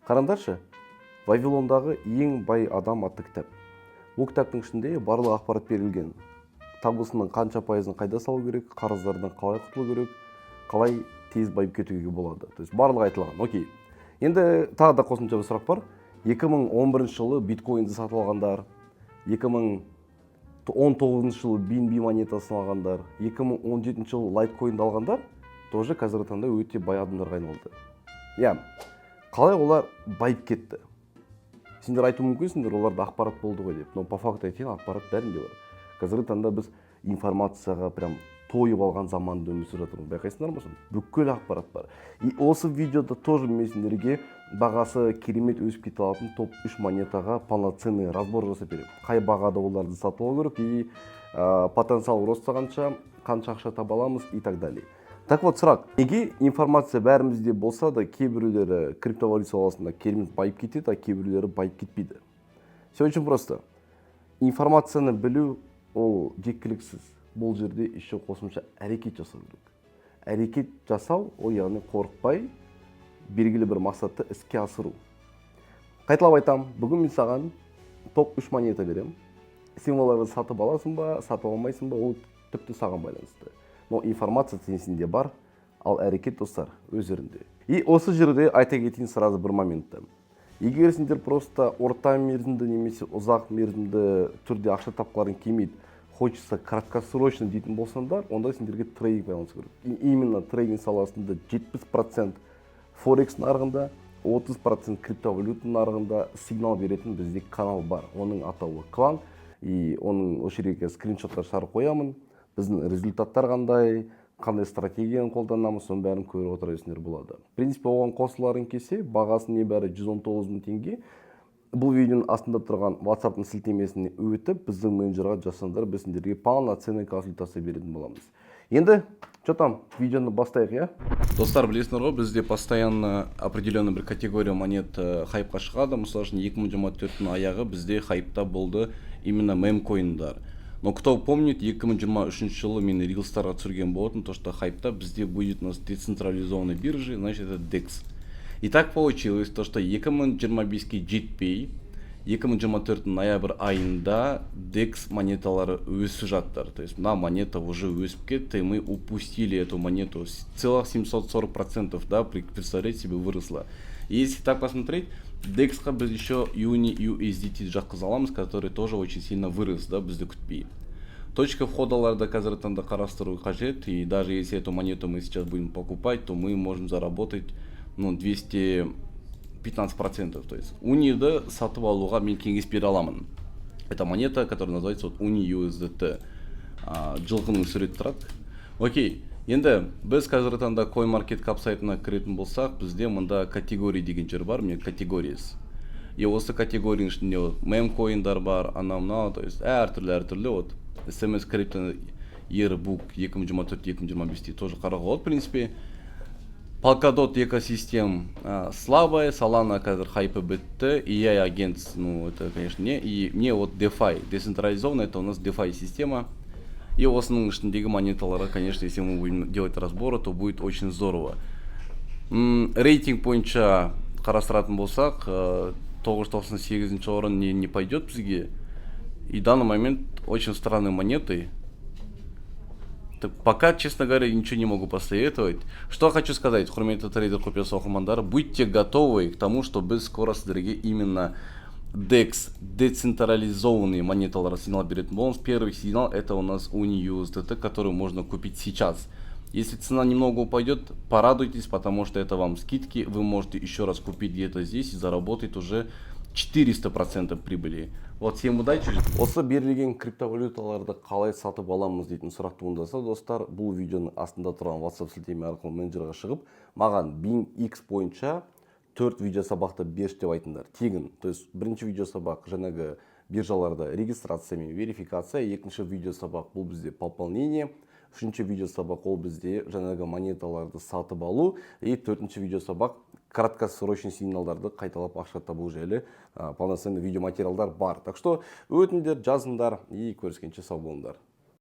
Қараңдаршы, Вавилондағы ең бай адам атты кітап. Бұл кітаптың ішінде барлық ақпарат берілген. Табысының қанша пайызын қайда салу керек, қарыздардан қалай құтылу керек, қалай тез байып кетуге болады. То есть барлығы айтылған. Окей. Енді тағы да қосымша бір сұрақ бар. 2011 жылы биткоинді сатып алғандар, 2019 жылы BNB монетасын алғандар, 2017 жылы лайткоинді алғандар тоже қазіргі таңда өте бай адамдарға айналды. Қалай олар байып кетті? Сендер айту мүмкінсіңдер, оларда ақпарат болды ғой деп. Но по факту айтайын, ақпарат бәрінде бар. Қазіргі таңда біз информацияға прям тойып алған заманды өмір сүріп жатырмыз. Байқайсыңдар ма? Бүкіл ақпарат бар. И осы видеода тоже мен сендерге бағасы керемет өсіп кете алатын топ-3 монетаға полноценный разбор жасап беремін. Қай бағада оларды сатып алу керек и потенциал роста қанша ақша таба аламыз и так далее. Так вот, сұрақ. Неге информация бәрімізде болса да, кейбіреулері криптовалюта саласында керемет байып кетеді, а кейбіреулері байып кетпейді? Все очень просто. Информацияны білу ол жеткіліксіз. Бұл жерде еще қосымша әрекет жасау керек. Әрекет жасау, ол яғни қорықпай, белгілі бір мақсатты іске асыру. Қайталап айтам, бүгін мен саған топ-3 монета берем. Символдарды сатып аласың ба, сатып алмайсың ба, ол тіпті саған байланысты. Но информация сенсінде бар, ал әрекет достар өздерінде. И осы жерде айта кетейін сразу бір моментті. Егер сендер просто орта мерзімді немесе ұзақ мерзімді түрде ақша тапқыларың келмейді, хочется краткосрочно дейтін болсаңдар, онда сендерге трейдинг байланысы керек. И именно трейдинг саласында 70% Форекс нарығында, 30% криптовалюта нарығында сигнал беретін бізде канал бар. Оның атауы клан, и оның осы жерге скриншоттар шығарып қоямын. Біздің результаттар қандай стратегияны қолданамыз, соның бәрін көріп отырасыңдар болады. В принципе, оған қосыларың келсе, бағасы небәрі 119 000 теңге. Бұл видеоның астында тұрған WhatsApp-ның сілтемесіне өтіп, біздің менеджерға жасаңдар, біз сендерге полноценный консультация беретін боламыз. Енді, видеоны бастайық, я? Достар, білесіңдер ғой, бізде постоянно определенный бір категория монет хайпқа шығады. Мысалы үшін 2024-дің аяғы бізде хайпта болды именно мемкоиндар. Но кто помнит, 2023 жылы мен рилстарға түсірген болатын, то что хайпта бізде будет у нас децентрализованной биржи, значит это DEX. И так получилось, то что 2025-ке жетпей, 2024 ноябрь айында DEX монеталары өсіп жаттыр. То есть на монета уже өсіп кетті, и мы упустили эту монету. Целых 740%, да, представляете себе, выросла. И если так посмотреть, DEX-қа біз еще USDT жаққыза аламыз, который тоже очень сильно вырос, да, бізді күтпей. Точка входаларды қазіргі таңда қарастыру қажет, и даже если эту монету мы сейчас будем покупать, то мы можем заработать 215%. То есть униді сатып алуға мен кеңес бере аламын. Это монета, которая называется UniUSDT. Жылғының суреті тұрады. Окей. Енді біз қазіргі таңда CoinMarketCap сайтына кіретін болсақ, бізде мұнда категория деген жер бар, мен categories. И осы категорияның ішінде мемкоиндар бар, анау, то есть әртүрлі, вот SMS Crypto Yearbook 2024-2025 тоже қарауға, в принципе. Polkadot экосистем слабая, Solana қазір хайпы бітті, EI агент, это, конечно, не. И мне вот DeFi, децентрализованная, это у нас DeFi система. И осының ішіндегі монеталары, конечно, если мы будем делать разборы, то будет очень здорово. Рейтинг бойынша қарастыратын болсақ, 998 орын не пойдет бізге. И в данный момент очень странные монеты. Так, пока, честно говоря, ничего не могу посоветовать. Что хочу сказать, құрметті трейдер құпиясы оқырмандар, будьте готовы к тому, что біз скоро сіздерге именно DEX, децентрализованные монеталары сигнал беретін боламыз. Первый сигнал это у нас UniUSDT, который можно купить сейчас. Если цена немного упадет, порадуйтесь, потому что это вам скидки. Вы можете еще раз купить где-то здесь и заработать уже 400% прибыли. Вот, всем удачи. Осы берілген криптовалюталарды қалай сатып аламыз дейтін сұрақ туындаса, достар, бұл видеоның астында тұрған WhatsApp сілтеме арқылы менеджерға шығып, маған BingX бойынша 4 видеосабақты берші деп айтыңдар. Тегін. То есть бірінші видеосабақ жаңағы биржаларда регистрация мен верификация, екінші видеосабақ бұл бізде пополнение, үшінші видеосабақ ол бізде жаңағы монеталарды сатып алу, и төртінші видеосабақ краткосрочный сигналдарды қайталап ақша табу жайлы полноценный видеоматериалдар бар. Так что өтіңдер, жазыңдар и көріскенше сау болыңдар.